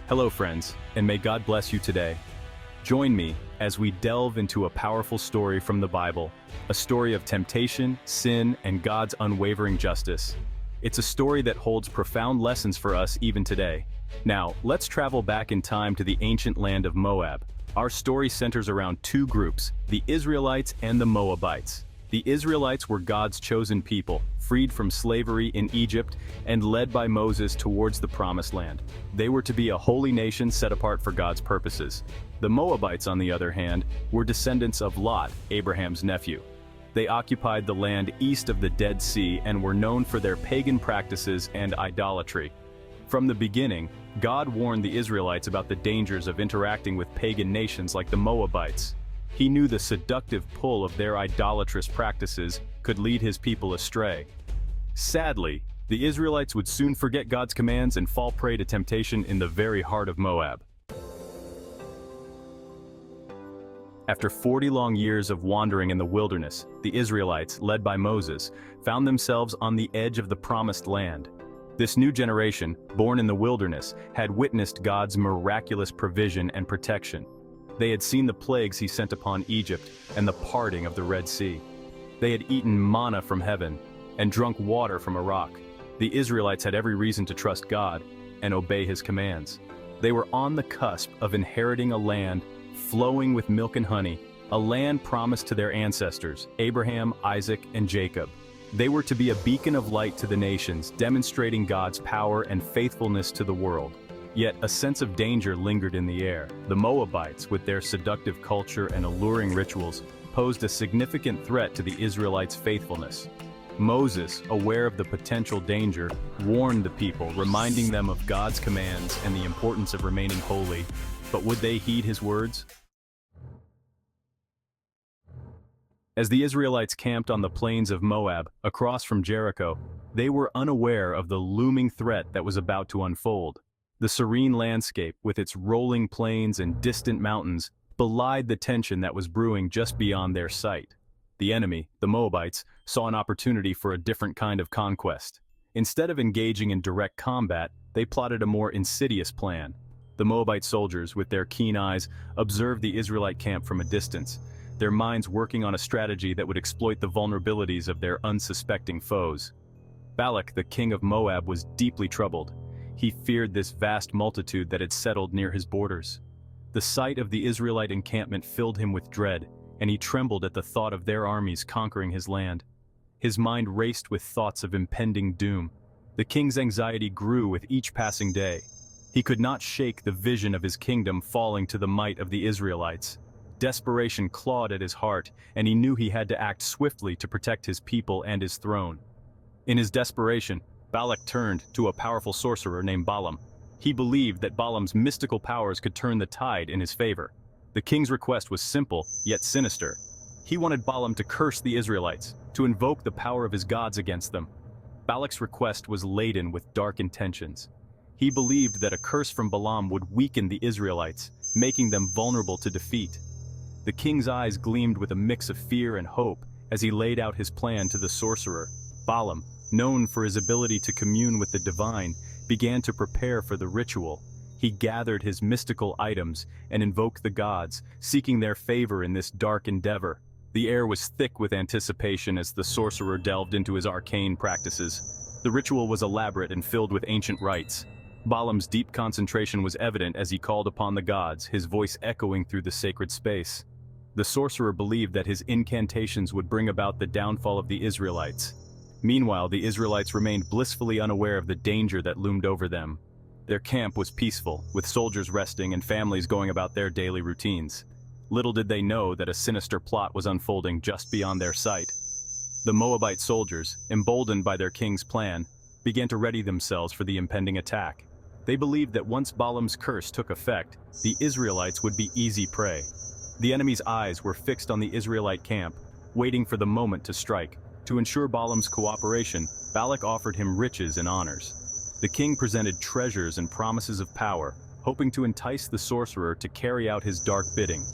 Hello friends, and may God bless you today. Join me as we delve into a powerful story from the Bible, a story of temptation, sin, and God's unwavering justice. It's a story that holds profound lessons for us even today. Now, let's travel back in time to the ancient land of Moab. Our story centers around two groups, the Israelites and the Moabites. The Israelites were God's chosen people, freed from slavery in Egypt and led by Moses towards the Promised Land. They were to be a holy nation set apart for God's purposes. The Moabites, on the other hand, were descendants of Lot, Abraham's nephew. They occupied the land east of the Dead Sea and were known for their pagan practices and idolatry. From the beginning, God warned the Israelites about the dangers of interacting with pagan nations like the Moabites. He knew the seductive pull of their idolatrous practices could lead his people astray. Sadly, the Israelites would soon forget God's commands and fall prey to temptation in the very heart of Moab. After 40 long years of wandering in the wilderness, the Israelites, led by Moses, found themselves on the edge of the Promised Land. This new generation, born in the wilderness, had witnessed God's miraculous provision and protection. They had seen the plagues he sent upon Egypt and the parting of the Red Sea. They had eaten manna from heaven and drunk water from a rock. The Israelites had every reason to trust God and obey his commands. They were on the cusp of inheriting a land flowing with milk and honey, a land promised to their ancestors, Abraham, Isaac, and Jacob. They were to be a beacon of light to the nations, demonstrating God's power and faithfulness to the world. Yet a sense of danger lingered in the air. The Moabites, with their seductive culture and alluring rituals, posed a significant threat to the Israelites' faithfulness. Moses, aware of the potential danger, warned the people, reminding them of God's commands and the importance of remaining holy. But would they heed his words? As the Israelites camped on the plains of Moab, across from Jericho, they were unaware of the looming threat that was about to unfold. The serene landscape, with its rolling plains and distant mountains, belied the tension that was brewing just beyond their sight. The enemy, the Moabites, saw an opportunity for a different kind of conquest. Instead of engaging in direct combat, they plotted a more insidious plan. The Moabite soldiers, with their keen eyes, observed the Israelite camp from a distance, their minds working on a strategy that would exploit the vulnerabilities of their unsuspecting foes. Balak, the king of Moab, was deeply troubled. He feared this vast multitude that had settled near his borders. The sight of the Israelite encampment filled him with dread, and he trembled at the thought of their armies conquering his land. His mind raced with thoughts of impending doom. The king's anxiety grew with each passing day. He could not shake the vision of his kingdom falling to the might of the Israelites. Desperation clawed at his heart, and he knew he had to act swiftly to protect his people and his throne. In his desperation, Balak turned to a powerful sorcerer named Balaam. He believed that Balaam's mystical powers could turn the tide in his favor. The king's request was simple, yet sinister. He wanted Balaam to curse the Israelites, to invoke the power of his gods against them. Balak's request was laden with dark intentions. He believed that a curse from Balaam would weaken the Israelites, making them vulnerable to defeat. The king's eyes gleamed with a mix of fear and hope as he laid out his plan to the sorcerer. Balaam, known for his ability to commune with the divine, began to prepare for the ritual. He gathered his mystical items and invoked the gods, seeking their favor in this dark endeavor. The air was thick with anticipation as the sorcerer delved into his arcane practices. The ritual was elaborate and filled with ancient rites. Balaam's deep concentration was evident as he called upon the gods, his voice echoing through the sacred space. The sorcerer believed that his incantations would bring about the downfall of the Israelites. Meanwhile, the Israelites remained blissfully unaware of the danger that loomed over them. Their camp was peaceful, with soldiers resting and families going about their daily routines. Little did they know that a sinister plot was unfolding just beyond their sight. The Moabite soldiers, emboldened by their king's plan, began to ready themselves for the impending attack. They believed that once Balaam's curse took effect, the Israelites would be easy prey. The enemy's eyes were fixed on the Israelite camp, waiting for the moment to strike. To ensure Balaam's cooperation, Balak offered him riches and honors. The king presented treasures and promises of power, hoping to entice the sorcerer to carry out his dark bidding.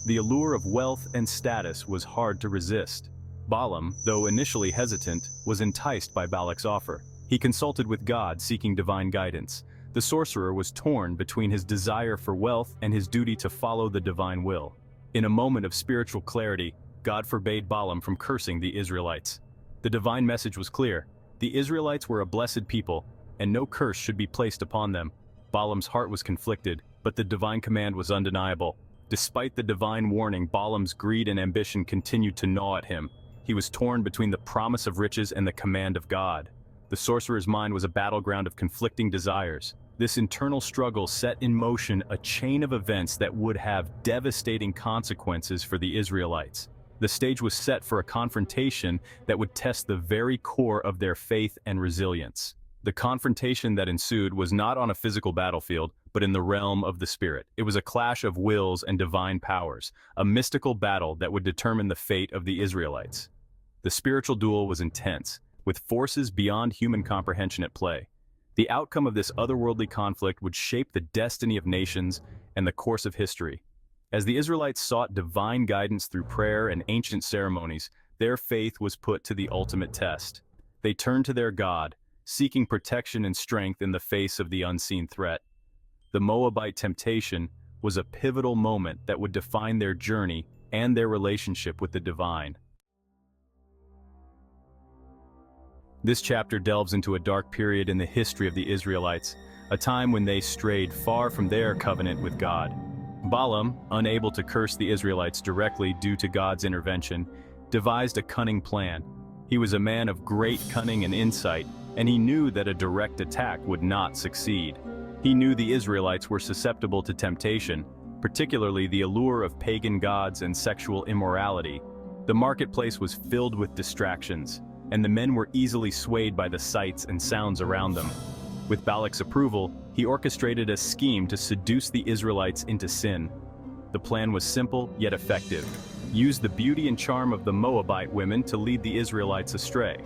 The allure of wealth and status was hard to resist. Balaam, though initially hesitant, was enticed by Balak's offer. He consulted with God, seeking divine guidance. The sorcerer was torn between his desire for wealth and his duty to follow the divine will. In a moment of spiritual clarity, God forbade Balaam from cursing the Israelites. The divine message was clear: the Israelites were a blessed people, and no curse should be placed upon them. Balaam's heart was conflicted, but the divine command was undeniable. Despite the divine warning, Balaam's greed and ambition continued to gnaw at him. He was torn between the promise of riches and the command of God. The sorcerer's mind was a battleground of conflicting desires. This internal struggle set in motion a chain of events that would have devastating consequences for the Israelites. The stage was set for a confrontation that would test the very core of their faith and resilience. The confrontation that ensued was not on a physical battlefield, but in the realm of the spirit. It was a clash of wills and divine powers, a mystical battle that would determine the fate of the Israelites. The spiritual duel was intense, with forces beyond human comprehension at play. The outcome of this otherworldly conflict would shape the destiny of nations and the course of history. As the Israelites sought divine guidance through prayer and ancient ceremonies, their faith was put to the ultimate test. They turned to their God, seeking protection and strength in the face of the unseen threat. The Moabite temptation was a pivotal moment that would define their journey and their relationship with the divine. This chapter delves into a dark period in the history of the Israelites, a time when they strayed far from their covenant with God. Balaam, unable to curse the Israelites directly due to God's intervention, devised a cunning plan. He was a man of great cunning and insight, and he knew that a direct attack would not succeed. He knew the Israelites were susceptible to temptation, particularly the allure of pagan gods and sexual immorality. The marketplace was filled with distractions, and the men were easily swayed by the sights and sounds around them. With Balak's approval, he orchestrated a scheme to seduce the Israelites into sin. The plan was simple yet effective. Use the beauty and charm of the Moabite women to lead the Israelites astray.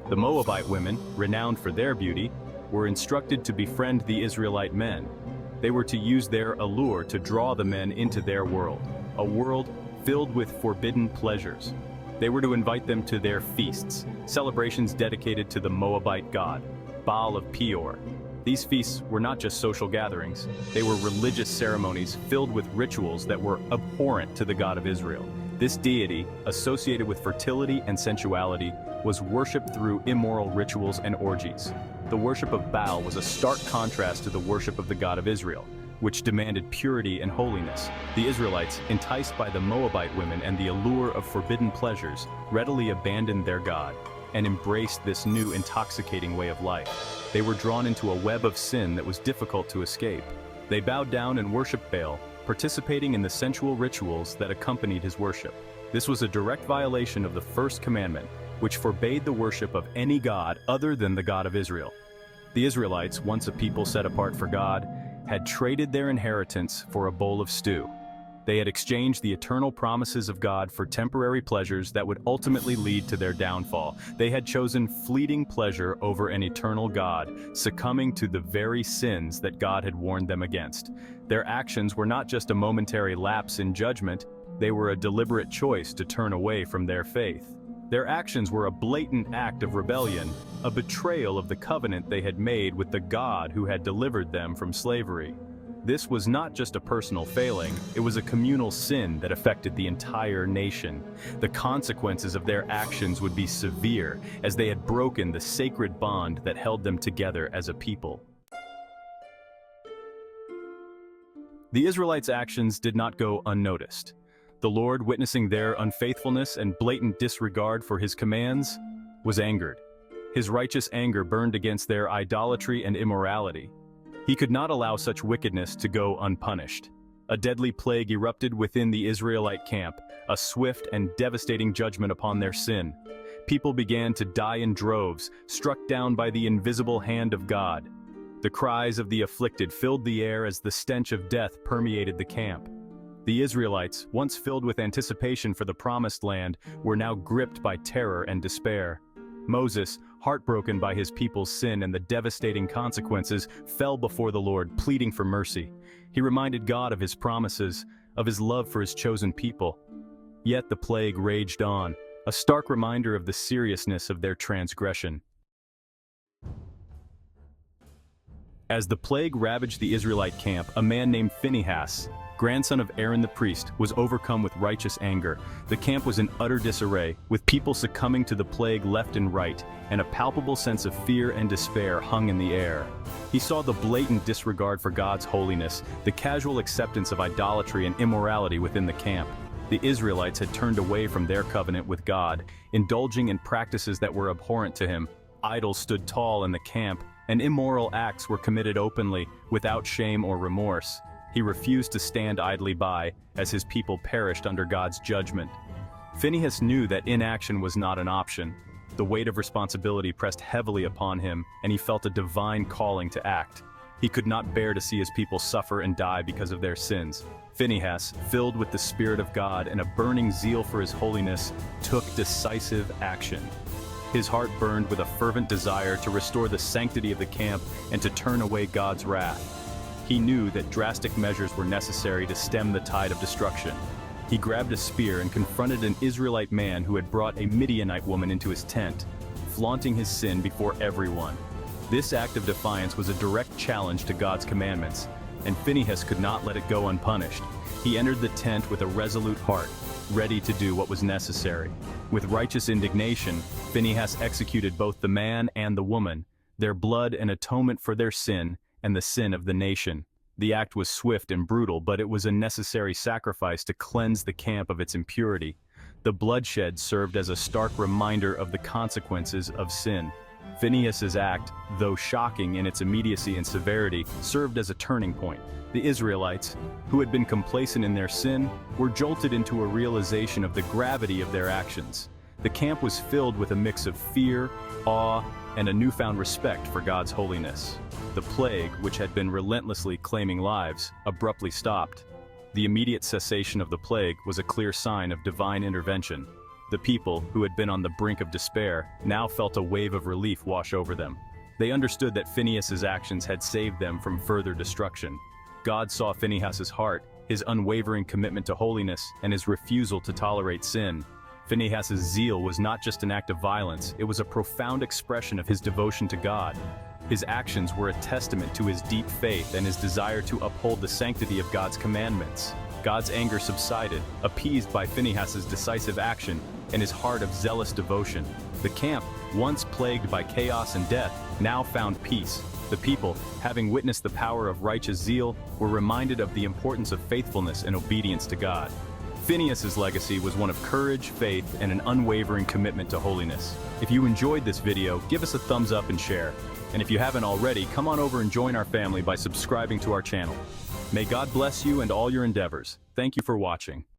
The Moabite women, renowned for their beauty, were instructed to befriend the Israelite men. They were to use their allure to draw the men into their world, a world filled with forbidden pleasures. They were to invite them to their feasts, celebrations dedicated to the Moabite god, Baal of Peor. These feasts were not just social gatherings, they were religious ceremonies filled with rituals that were abhorrent to the God of Israel. This deity, associated with fertility and sensuality, was worshipped through immoral rituals and orgies. The worship of Baal was a stark contrast to the worship of the God of Israel, which demanded purity and holiness. The Israelites, enticed by the Moabite women and the allure of forbidden pleasures, readily abandoned their God and embraced this new intoxicating way of life. They were drawn into a web of sin that was difficult to escape. They bowed down and worshipped Baal, participating in the sensual rituals that accompanied his worship. This was a direct violation of the first commandment, which forbade the worship of any god other than the God of Israel. The Israelites, once a people set apart for God, had traded their inheritance for a bowl of stew. They had exchanged the eternal promises of God for temporary pleasures that would ultimately lead to their downfall. They had chosen fleeting pleasure over an eternal God, succumbing to the very sins that God had warned them against. Their actions were not just a momentary lapse in judgment, they were a deliberate choice to turn away from their faith. Their actions were a blatant act of rebellion, a betrayal of the covenant they had made with the God who had delivered them from slavery. This was not just a personal failing, it was a communal sin that affected the entire nation. The consequences of their actions would be severe, as they had broken the sacred bond that held them together as a people. The Israelites' actions did not go unnoticed. The Lord, witnessing their unfaithfulness and blatant disregard for his commands, was angered. His righteous anger burned against their idolatry and immorality. He could not allow such wickedness to go unpunished. A deadly plague erupted within the Israelite camp, a swift and devastating judgment upon their sin. People began to die in droves, struck down by the invisible hand of God. The cries of the afflicted filled the air as the stench of death permeated the camp. The Israelites, once filled with anticipation for the promised land, were now gripped by terror and despair. Moses, heartbroken by his people's sin and the devastating consequences, fell before the Lord, pleading for mercy. He reminded God of his promises, of his love for his chosen people. Yet the plague raged on, a stark reminder of the seriousness of their transgression. As the plague ravaged the Israelite camp, a man named Phinehas, grandson of Aaron the priest, was overcome with righteous anger. The camp was in utter disarray, with people succumbing to the plague left and right, and a palpable sense of fear and despair hung in the air. He saw the blatant disregard for God's holiness, the casual acceptance of idolatry and immorality within the camp. The Israelites had turned away from their covenant with God, indulging in practices that were abhorrent to him. Idols stood tall in the camp, and immoral acts were committed openly, without shame or remorse. He refused to stand idly by, as his people perished under God's judgment. Phinehas knew that inaction was not an option. The weight of responsibility pressed heavily upon him, and he felt a divine calling to act. He could not bear to see his people suffer and die because of their sins. Phinehas, filled with the Spirit of God and a burning zeal for his holiness, took decisive action. His heart burned with a fervent desire to restore the sanctity of the camp and to turn away God's wrath. He knew that drastic measures were necessary to stem the tide of destruction. He grabbed a spear and confronted an Israelite man who had brought a Midianite woman into his tent, flaunting his sin before everyone. This act of defiance was a direct challenge to God's commandments, and Phinehas could not let it go unpunished. He entered the tent with a resolute heart, ready to do what was necessary. With righteous indignation, Phinehas executed both the man and the woman, their blood an atonement for their sin and the sin of the nation. The act was swift and brutal, but it was a necessary sacrifice to cleanse the camp of its impurity. The bloodshed served as a stark reminder of the consequences of sin. Phinehas's act, though shocking in its immediacy and severity, served as a turning point. The Israelites, who had been complacent in their sin, were jolted into a realization of the gravity of their actions. The camp was filled with a mix of fear, awe, and a newfound respect for God's holiness. The plague, which had been relentlessly claiming lives, abruptly stopped. The immediate cessation of the plague was a clear sign of divine intervention. The people, who had been on the brink of despair, now felt a wave of relief wash over them. They understood that Phinehas's actions had saved them from further destruction. God saw Phinehas's heart, his unwavering commitment to holiness, and his refusal to tolerate sin. Phinehas's zeal was not just an act of violence, it was a profound expression of his devotion to God. His actions were a testament to his deep faith and his desire to uphold the sanctity of God's commandments. God's anger subsided, appeased by Phinehas's decisive action and his heart of zealous devotion. The camp, once plagued by chaos and death, now found peace. The people, having witnessed the power of righteous zeal, were reminded of the importance of faithfulness and obedience to God. Phinehas's legacy was one of courage, faith, and an unwavering commitment to holiness. If you enjoyed this video, give us a thumbs up and share. And if you haven't already, come on over and join our family by subscribing to our channel. May God bless you and all your endeavors. Thank you for watching.